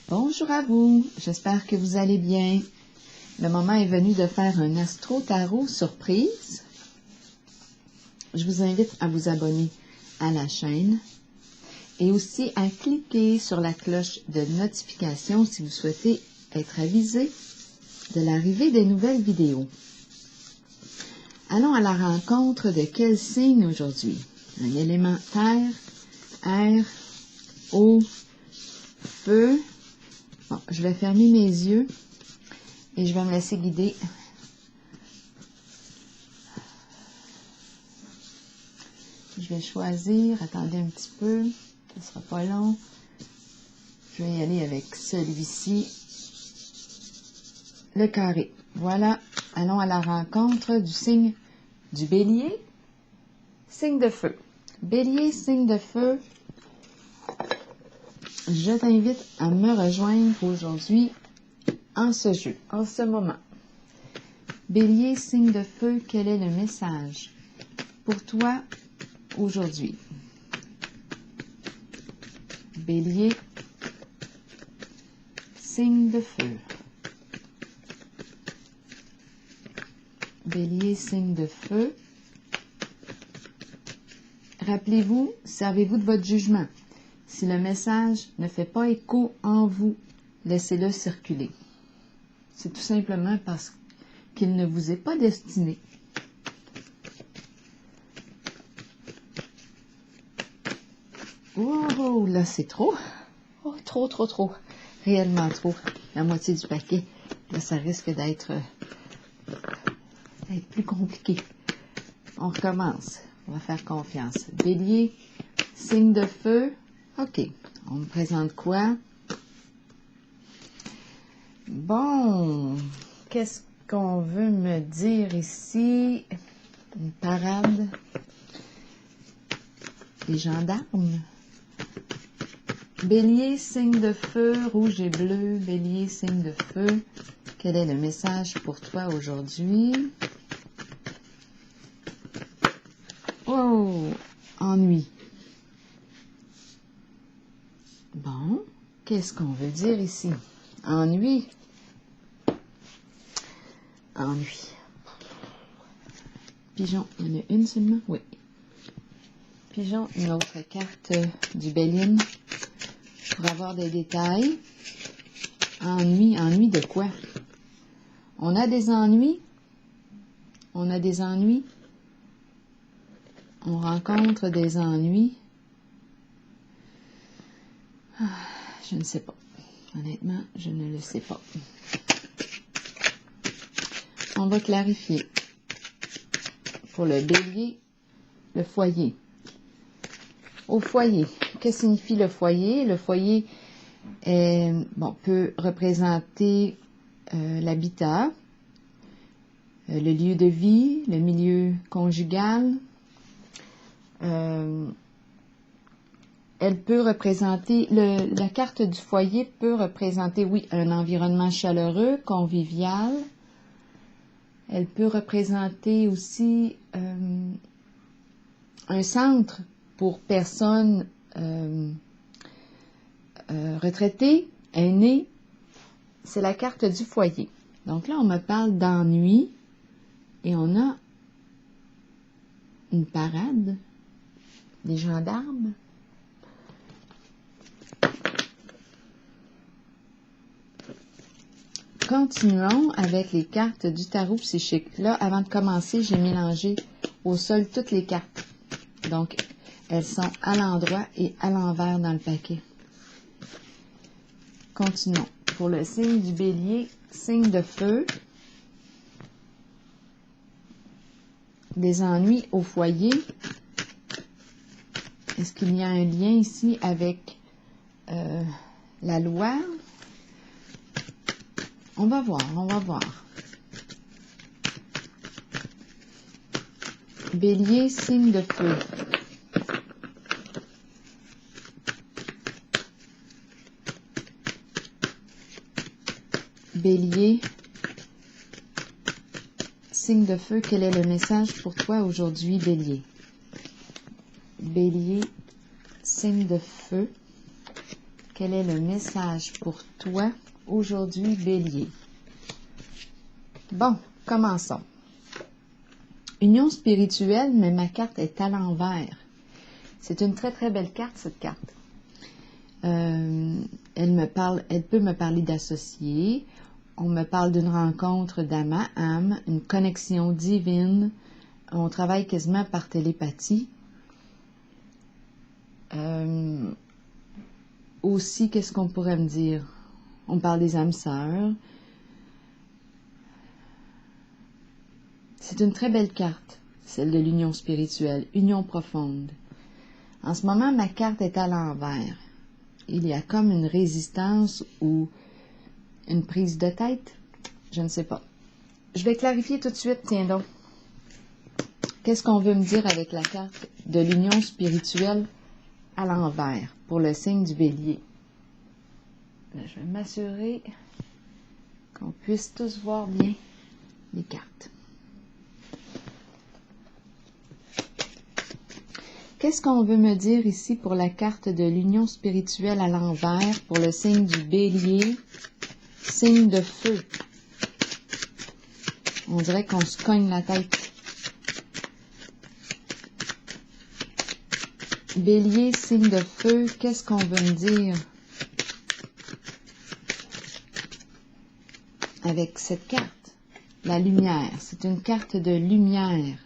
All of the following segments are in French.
Bonjour à vous, j'espère que vous allez bien. Le moment est venu de faire un astro-tarot surprise. Je vous invite à vous abonner à la chaîne et aussi à cliquer sur la cloche de notification si vous souhaitez être avisé de l'arrivée des nouvelles vidéos. Allons à la rencontre de quel signe aujourd'hui? Un élément terre, air, eau, feu. Bon, je vais fermer mes yeux et je vais me laisser guider. Je vais choisir, attendez un petit peu, ce ne sera pas long. Je vais y aller avec celui-ci, le carré. Voilà, allons à la rencontre du signe du Bélier, signe de feu. Bélier, signe de feu, je t'invite à me rejoindre aujourd'hui en ce jeu, en ce moment. Bélier, signe de feu, quel est le message pour toi aujourd'hui? Bélier, signe de feu. Bélier, signe de feu. Rappelez-vous, servez-vous de votre jugement. Si le message ne fait pas écho en vous, laissez-le circuler. C'est tout simplement parce qu'il ne vous est pas destiné. Oh, là c'est trop. Oh, trop. Réellement trop. La moitié du paquet. Là, ça risque d'être plus compliqué. On recommence. On va faire confiance. Bélier, signe de feu. OK. On me présente quoi? Bon. Qu'est-ce qu'on veut me dire ici? Une parade. Les gendarmes. Bélier, signe de feu, rouge et bleu. Bélier, signe de feu. Quel est le message pour toi aujourd'hui? Oh, ennui. Bon, qu'est-ce qu'on veut dire ici? Ennui. Ennui. Pigeon, il y en a une seulement? Oui. Pigeon, une autre carte du Béline pour avoir des détails. Ennui, ennui de quoi? On a des ennuis? On a des ennuis? On rencontre des ennuis? Je ne sais pas. Honnêtement, je ne le sais pas. On va clarifier. Pour le Bélier, le foyer. Au foyer, que signifie le foyer? Le foyer peut représenter l'habitat, le lieu de vie, le milieu conjugal. Elle peut représenter, la carte du foyer peut représenter, oui, un environnement chaleureux, convivial. Elle peut représenter aussi un centre pour personnes retraitées, aînées. C'est la carte du foyer. Donc là, on me parle d'ennui et on a une parade, des gendarmes. Continuons avec les cartes du tarot psychique. Là, avant de commencer, j'ai mélangé au sol toutes les cartes. Donc, elles sont à l'endroit et à l'envers dans le paquet. Continuons. Pour le signe du Bélier, signe de feu. Des ennuis au foyer. Est-ce qu'il y a un lien ici avec la loi? On va voir. Bélier, signe de feu. Bélier, signe de feu, quel est le message pour toi aujourd'hui, Bélier? Bélier, signe de feu. Quel est le message pour toi aujourd'hui, Bélier? Bon, commençons. Union spirituelle, mais ma carte est à l'envers. C'est une très très belle carte, cette carte. Elle peut me parler d'associés. On me parle d'une rencontre d'âme à âme, une connexion divine. On travaille quasiment par télépathie. Aussi, qu'est-ce qu'on pourrait me dire? On parle des âmes sœurs. C'est une très belle carte, celle de l'union spirituelle, union profonde. En ce moment, ma carte est à l'envers. Il y a comme une résistance ou une prise de tête. Je ne sais pas. Je vais clarifier tout de suite, tiens donc. Qu'est-ce qu'on veut me dire avec la carte de l'union spirituelle à l'envers pour le signe du Bélier? Là, je vais m'assurer qu'on puisse tous voir bien les cartes. Qu'est-ce qu'on veut me dire ici pour la carte de l'union spirituelle à l'envers pour le signe du Bélier, signe de feu? On dirait qu'on se cogne la tête. Bélier, signe de feu, qu'est-ce qu'on veut me dire avec cette carte? La lumière, c'est une carte de lumière.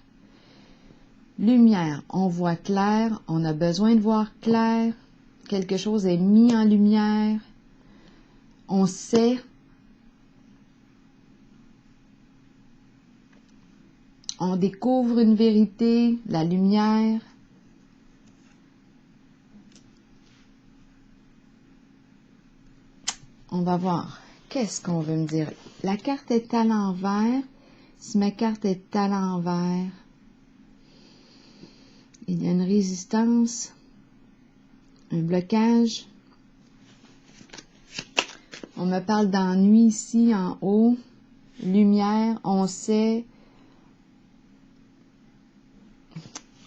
Lumière, on voit clair, on a besoin de voir clair, quelque chose est mis en lumière, on sait, on découvre une vérité, la lumière. On va voir, qu'est-ce qu'on veut me dire? La carte est à l'envers, si ma carte est à l'envers, il y a une résistance, un blocage. On me parle d'ennui ici en haut, lumière, on sait,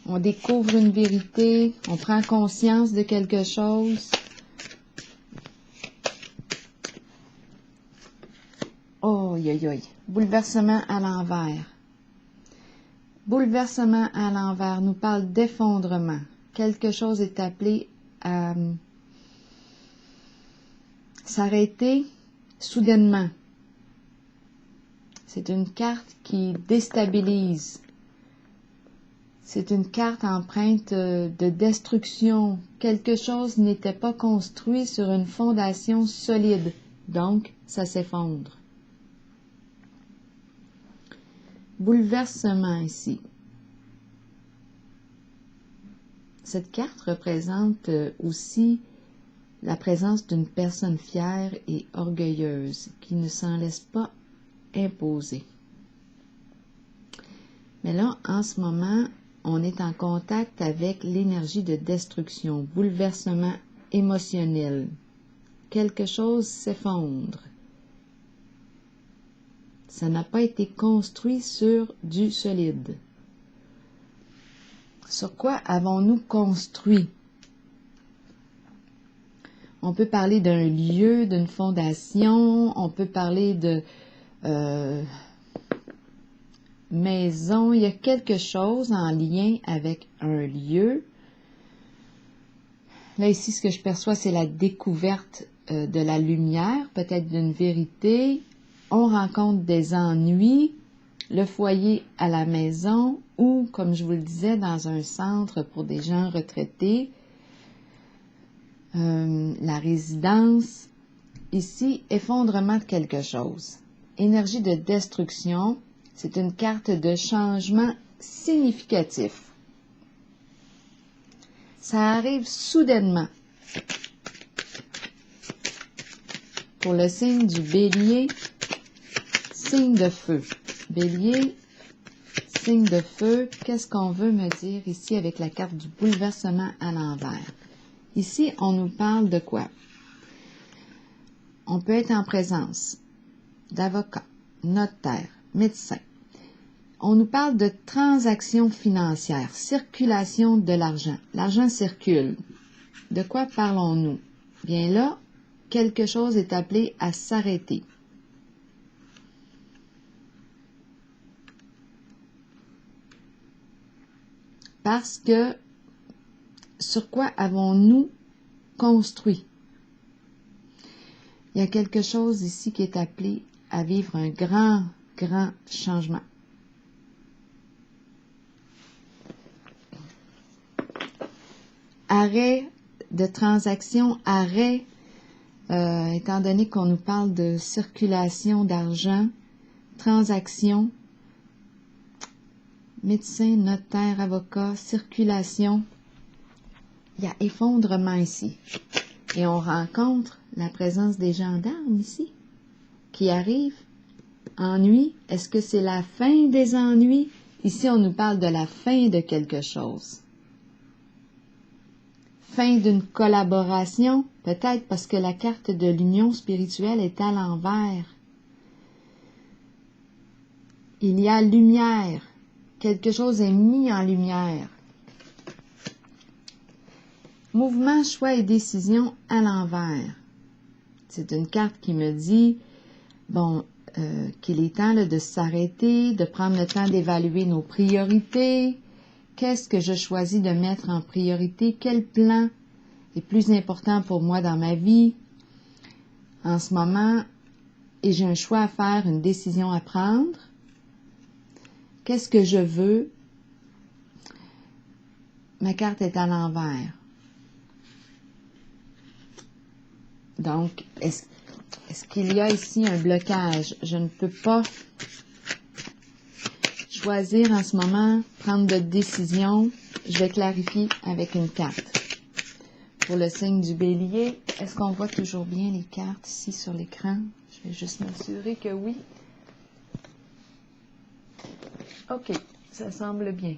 on découvre une vérité, on prend conscience de quelque chose. Oh, aïe, aïe, bouleversement à l'envers. Bouleversement à l'envers nous parle d'effondrement. Quelque chose est appelé à s'arrêter soudainement. C'est une carte qui déstabilise. C'est une carte empreinte de destruction. Quelque chose n'était pas construit sur une fondation solide. Donc, ça s'effondre. Bouleversement ici. Cette carte représente aussi la présence d'une personne fière et orgueilleuse qui ne s'en laisse pas imposer. Mais là, en ce moment, on est en contact avec l'énergie de destruction, bouleversement émotionnel. Quelque chose s'effondre. Ça n'a pas été construit sur du solide. Sur quoi avons-nous construit? On peut parler d'un lieu, d'une fondation, on peut parler de maison. Il y a quelque chose en lien avec un lieu. Là, ici, ce que je perçois, c'est la découverte de la lumière, peut-être d'une vérité. On rencontre des ennuis, le foyer à la maison ou, comme je vous le disais, dans un centre pour des gens retraités, la résidence. Ici, effondrement de quelque chose. Énergie de destruction, c'est une carte de changement significatif. Ça arrive soudainement. Pour le signe du Bélier, signe de feu. Bélier, signe de feu, qu'est-ce qu'on veut me dire ici avec la carte du bouleversement à l'envers? Ici, on nous parle de quoi? On peut être en présence d'avocats, notaires, médecins. On nous parle de transactions financières, circulation de l'argent. L'argent circule. De quoi parlons-nous? bien là, quelque chose est appelé à s'arrêter. Parce que sur quoi avons-nous construit? Il y a quelque chose ici qui est appelé à vivre un grand, grand changement. Arrêt de transaction, arrêt, étant donné qu'on nous parle de circulation d'argent, transaction, médecin, notaire, avocat, circulation. Il y a effondrement ici. Et on rencontre la présence des gendarmes ici, qui arrivent. Ennui, est-ce que c'est la fin des ennuis? Ici, on nous parle de la fin de quelque chose. Fin d'une collaboration, peut-être parce que la carte de l'union spirituelle est à l'envers. Il y a lumière. Quelque chose est mis en lumière. Mouvement, choix et décision à l'envers. C'est une carte qui me dit, bon, qu'il est temps là, de s'arrêter, de prendre le temps d'évaluer nos priorités. Qu'est-ce que je choisis de mettre en priorité? Quel plan est plus important pour moi dans ma vie en ce moment? Et j'ai un choix à faire, une décision à prendre. Qu'est-ce que je veux? Ma carte est à l'envers. Donc, est-ce qu'il y a ici un blocage? Je ne peux pas choisir en ce moment, prendre de décision. Je vais clarifier avec une carte. Pour le signe du bélier, est-ce qu'on voit toujours bien les cartes ici sur l'écran? Je vais juste m'assurer que oui. OK, ça semble bien.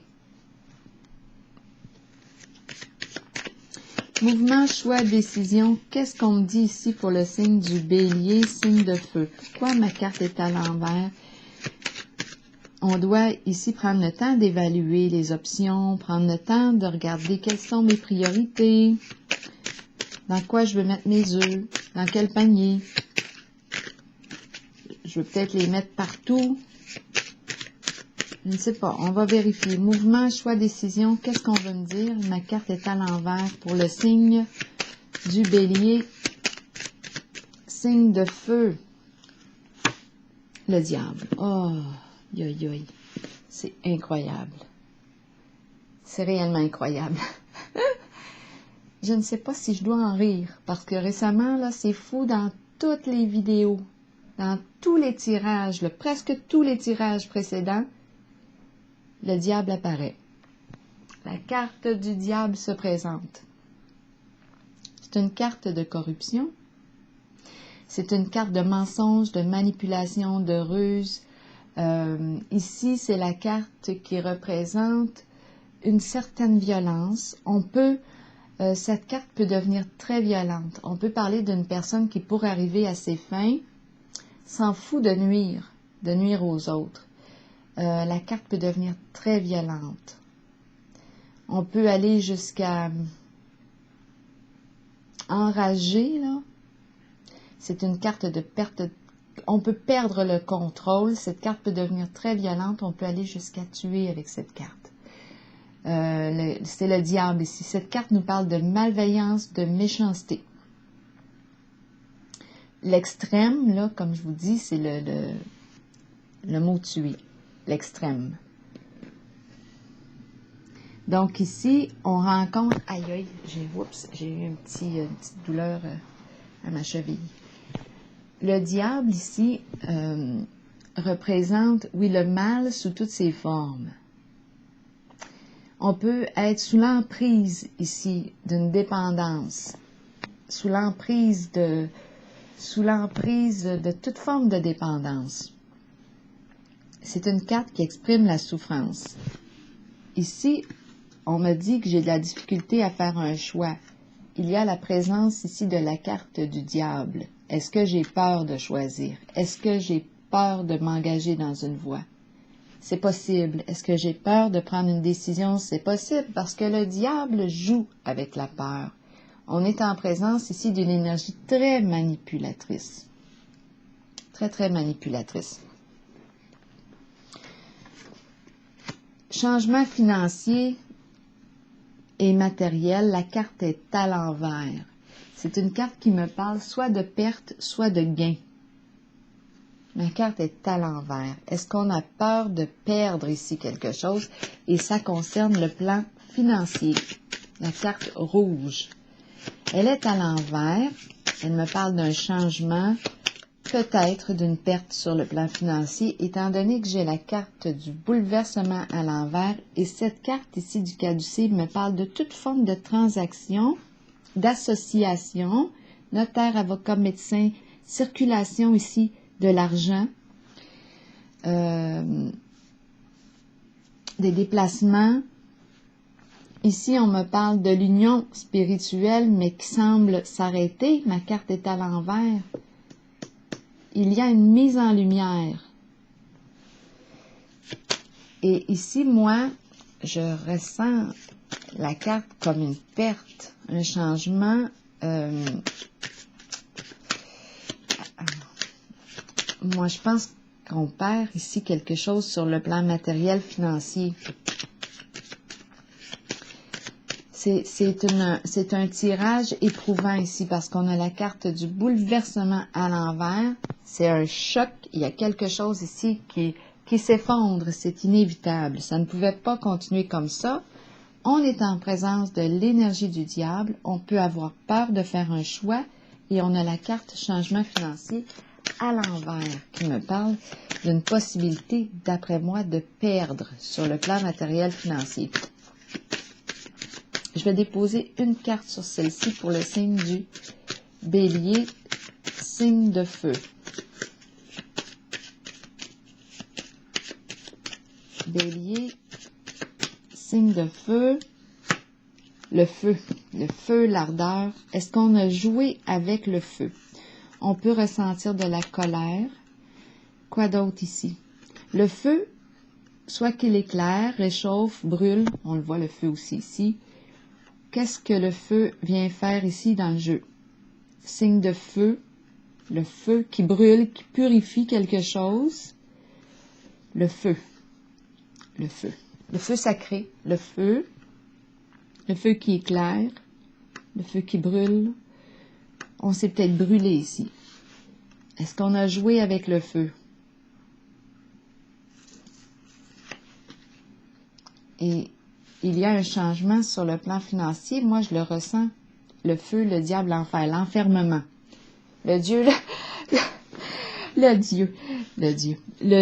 Mouvement, choix, décision. Qu'est-ce qu'on me dit ici pour le signe du bélier, signe de feu? Pourquoi ma carte est à l'envers? On doit ici prendre le temps d'évaluer les options, prendre le temps de regarder quelles sont mes priorités, dans quoi je veux mettre mes œufs, dans quel panier. Je veux peut-être les mettre partout. Je ne sais pas, on va vérifier. Mouvement, choix, décision, qu'est-ce qu'on veut me dire? Ma carte est à l'envers pour le signe du bélier. Signe de feu. Le diable. Oh, yoï, yoï. C'est incroyable. C'est réellement incroyable. Je ne sais pas si je dois en rire, parce que récemment, là, c'est fou dans toutes les vidéos, dans tous les tirages, là, presque tous les tirages précédents, le diable apparaît. La carte du diable se présente. C'est une carte de corruption. C'est une carte de mensonge, de manipulation, de ruse. Ici, c'est la carte qui représente une certaine violence. Cette carte peut devenir très violente. On peut parler d'une personne qui, pour arriver à ses fins, s'en fout de nuire aux autres. La carte peut devenir très violente. On peut aller jusqu'à enrager, là. C'est une carte de perte. On peut perdre le contrôle. Cette carte peut devenir très violente. On peut aller jusqu'à tuer avec cette carte. C'est le diable ici. Cette carte nous parle de malveillance, de méchanceté. L'extrême, là, comme je vous dis, c'est le mot tuer. L'extrême. Donc ici, on rencontre... Aïe, aïe, j'ai eu une petite douleur à ma cheville. Le diable ici représente, oui, le mal sous toutes ses formes. On peut être sous l'emprise ici d'une dépendance, sous l'emprise de toute forme de dépendance. C'est une carte qui exprime la souffrance. Ici, on me dit que j'ai de la difficulté à faire un choix. Il y a la présence ici de la carte du diable. Est-ce que j'ai peur de choisir? Est-ce que j'ai peur de m'engager dans une voie? C'est possible. Est-ce que j'ai peur de prendre une décision? C'est possible parce que le diable joue avec la peur. On est en présence ici d'une énergie très manipulatrice. Très, très manipulatrice. Changement financier et matériel, la carte est à l'envers. C'est une carte qui me parle soit de perte, soit de gain. La carte est à l'envers. Est-ce qu'on a peur de perdre ici quelque chose? Et ça concerne le plan financier. La carte rouge. Elle est à l'envers. Elle me parle d'un changement, peut-être d'une perte sur le plan financier, étant donné que j'ai la carte du bouleversement à l'envers. Et cette carte ici du caducée me parle de toute forme de transaction, d'association, notaire, avocat, médecin, circulation ici de l'argent, des déplacements. Ici, on me parle de l'union spirituelle, mais qui semble s'arrêter. Ma carte est à l'envers. Il y a une mise en lumière. Et ici, moi, je ressens la carte comme une perte, un changement. Moi, je pense qu'on perd ici quelque chose sur le plan matériel financier. C'est un tirage éprouvant ici parce qu'on a la carte du bouleversement à l'envers. C'est un choc. Il y a quelque chose ici qui s'effondre. C'est inévitable. Ça ne pouvait pas continuer comme ça. On est en présence de l'énergie du diable. On peut avoir peur de faire un choix et on a la carte changement financier à l'envers qui me parle d'une possibilité, d'après moi, de perdre sur le plan matériel financier. Je vais déposer une carte sur celle-ci pour le signe du Bélier, signe de feu. Bélier, signe de feu. Le feu, l'ardeur. Est-ce qu'on a joué avec le feu? On peut ressentir de la colère. Quoi d'autre ici? Le feu, soit qu'il éclaire, réchauffe, brûle. On le voit, le feu aussi ici. Qu'est-ce que le feu vient faire ici dans le jeu? Signe de feu, le feu qui brûle, qui purifie quelque chose. Le feu sacré, le feu qui éclaire, le feu qui brûle. On s'est peut-être brûlé ici. Est-ce qu'on a joué avec le feu? Et il y a un changement sur le plan financier. Moi, je le ressens. Le feu, le diable, l'enfer, l'enfermement. Le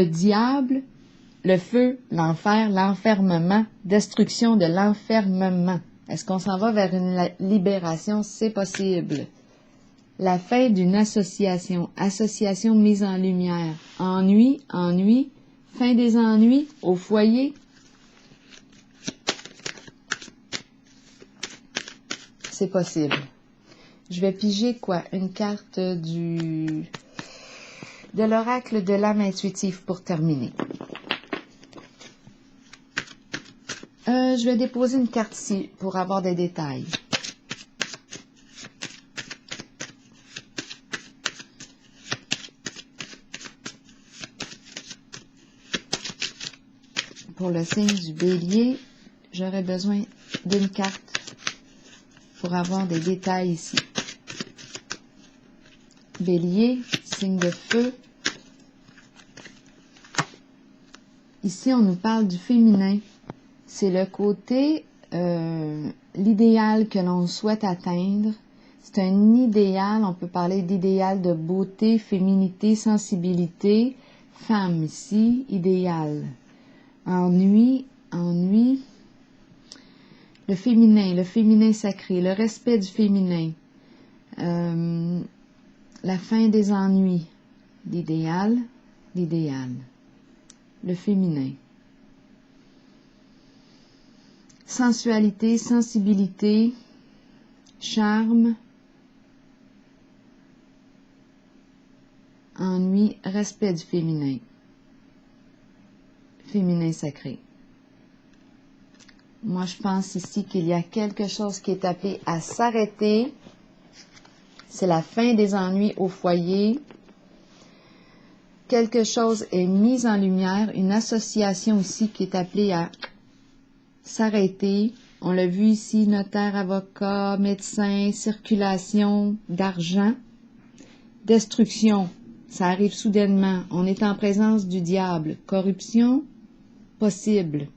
diable, le feu, l'enfer, l'enfermement, destruction de l'enfermement. Est-ce qu'on s'en va vers une libération? C'est possible. La fin d'une association, association mise en lumière. Ennui, fin des ennuis au foyer. C'est possible. Je vais piger quoi? Une carte de l'oracle de l'âme intuitive pour terminer. Je vais déposer une carte ici pour avoir des détails. Pour le signe du Bélier, j'aurais besoin d'une carte pour avoir des détails ici. Bélier, signe de feu. Ici, on nous parle du féminin. C'est le côté, l'idéal que l'on souhaite atteindre. C'est un idéal, on peut parler d'idéal de beauté, féminité, sensibilité. Femme ici, idéal. Ennui. Le féminin sacré, le respect du féminin. La fin des ennuis. L'idéal. Le féminin. Sensualité, sensibilité, charme, ennui, respect du féminin. Féminin sacré. Moi, je pense ici qu'il y a quelque chose qui est appelé à s'arrêter. C'est la fin des ennuis au foyer. Quelque chose est mis en lumière, une association aussi qui est appelée à s'arrêter. On l'a vu ici, notaire, avocat, médecin, circulation d'argent, destruction. Ça arrive soudainement. On est en présence du diable. Corruption, possible.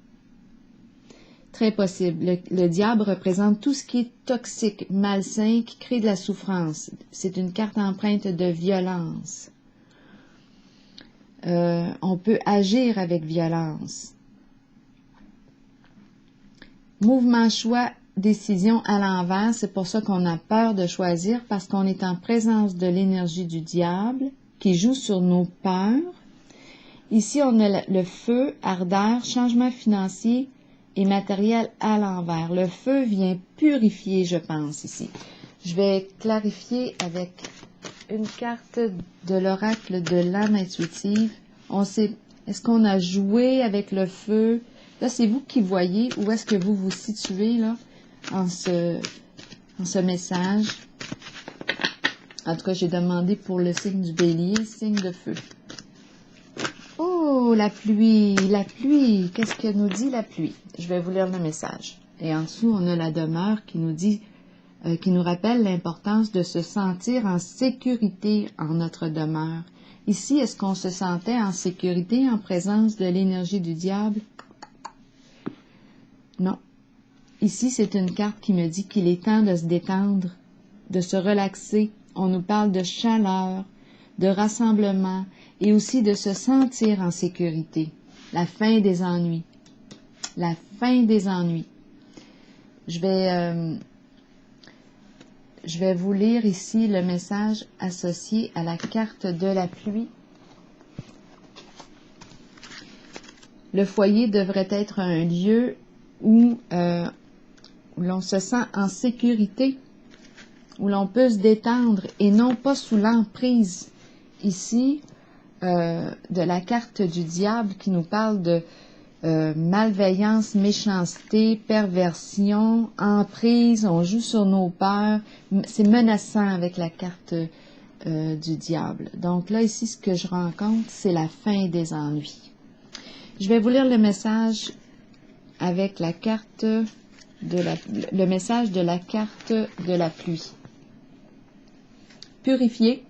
Très possible. Le diable représente tout ce qui est toxique, malsain, qui crée de la souffrance. C'est une carte empreinte de violence. On peut agir avec violence. Mouvement, choix, décision à l'envers. C'est pour ça qu'on a peur de choisir, parce qu'on est en présence de l'énergie du diable qui joue sur nos peurs. Ici, on a le feu, ardeur, changement financier et matériel à l'envers. Le feu vient purifier, je pense, ici. Je vais clarifier avec une carte de l'oracle de l'âme intuitive. On sait, est-ce qu'on a joué avec le feu? Là, c'est vous qui voyez où est-ce que vous vous situez là en ce message. En tout cas, j'ai demandé pour le signe du bélier, signe de feu. Oh, la pluie, la pluie. Qu'est-ce que nous dit la pluie? Je vais vous lire le message. Et en dessous, on a la demeure qui nous dit, qui nous rappelle l'importance de se sentir en sécurité en notre demeure. Ici, est-ce qu'on se sentait en sécurité en présence de l'énergie du diable? Non. Ici, c'est une carte qui me dit qu'il est temps de se détendre, de se relaxer. On nous parle de chaleur, de rassemblement et aussi de se sentir en sécurité. La fin des ennuis. La fin des ennuis. Je vais vous lire ici le message associé à la carte de la pluie. Le foyer devrait être un lieu où l'on se sent en sécurité, où l'on peut se détendre et non pas sous l'emprise ici de la carte du diable qui nous parle de malveillance, méchanceté, perversion, emprise, on joue sur nos peurs. C'est menaçant avec la carte du diable. Donc là, ici, ce que je rencontre, c'est la fin des ennuis. Je vais vous lire le message avec la carte le message de la carte de la pluie. Purifier,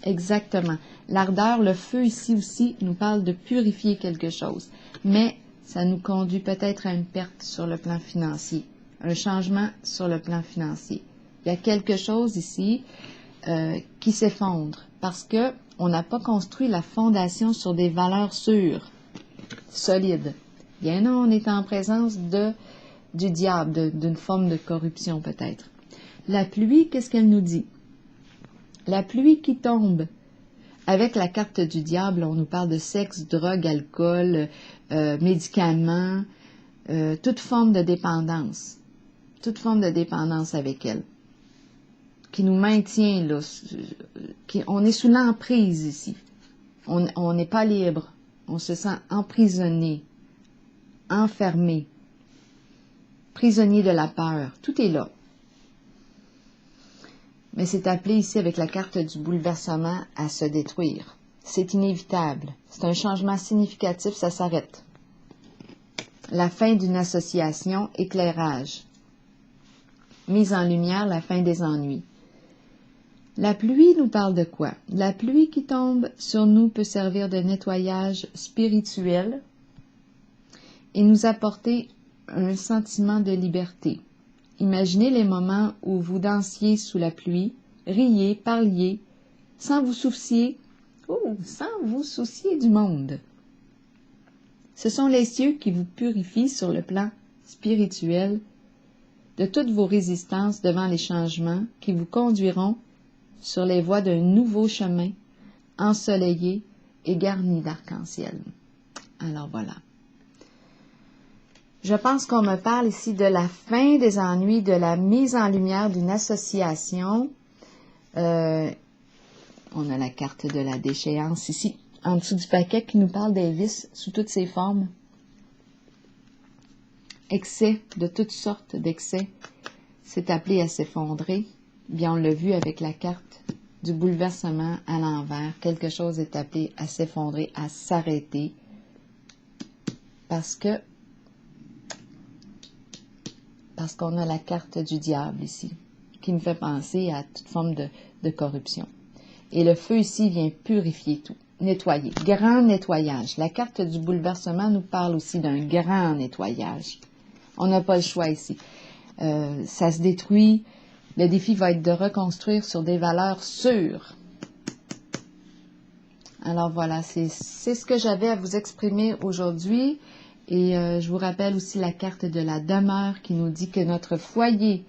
exactement. L'ardeur, le feu ici aussi nous parle de purifier quelque chose. Mais ça nous conduit peut-être à une perte sur le plan financier, un changement sur le plan financier. Il y a quelque chose ici qui s'effondre parce que on n'a pas construit la fondation sur des valeurs sûres, solides. Bien non, on est en présence du diable, d'une forme de corruption peut-être. La pluie, qu'est-ce qu'elle nous dit? La pluie qui tombe. Avec la carte du diable, on nous parle de sexe, drogue, alcool, médicaments, toute forme de dépendance. Toute forme de dépendance avec elle. Qui nous maintient là. On est sous l'emprise ici. On n'est pas libre. On se sent emprisonné, enfermé, prisonnier de la peur. Tout est là. Mais c'est appelé ici avec la carte du bouleversement à se détruire. C'est inévitable. C'est un changement significatif, ça s'arrête. La fin d'une association, éclairage. Mise en lumière, la fin des ennuis. La pluie nous parle de quoi? La pluie qui tombe sur nous peut servir de nettoyage spirituel et nous apporter un sentiment de liberté. Imaginez les moments où vous dansiez sous la pluie, riez, parliez, sans vous soucier du monde. Ce sont les cieux qui vous purifient sur le plan spirituel de toutes vos résistances devant les changements qui vous conduiront sur les voies d'un nouveau chemin ensoleillé et garni d'arc-en-ciel. Alors voilà. Je pense qu'on me parle ici de la fin des ennuis, de la mise en lumière d'une association. On a la carte de la déchéance ici, en dessous du paquet, qui nous parle des vices sous toutes ses formes. excès, de toutes sortes d'excès, s'est appelé à s'effondrer. Bien, on l'a vu avec la carte du bouleversement à l'envers. Quelque chose est appelé à s'effondrer, à s'arrêter. Parce qu'on a la carte du diable ici, qui me fait penser à toute forme de corruption. Et le feu ici vient purifier tout, nettoyer, grand nettoyage. La carte du bouleversement nous parle aussi d'un grand nettoyage. On n'a pas le choix ici. Ça se détruit. Le défi va être de reconstruire sur des valeurs sûres. Alors voilà, c'est ce que j'avais à vous exprimer aujourd'hui. Et je vous rappelle aussi la carte de la demeure qui nous dit que notre foyer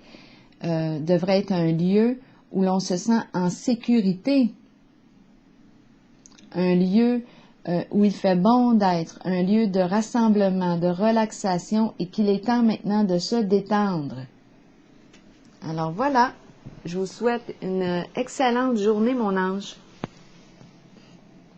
devrait être un lieu où l'on se sent en sécurité, un lieu où il fait bon d'être, un lieu de rassemblement, de relaxation et qu'il est temps maintenant de se détendre. Alors voilà, je vous souhaite une excellente journée, mon ange.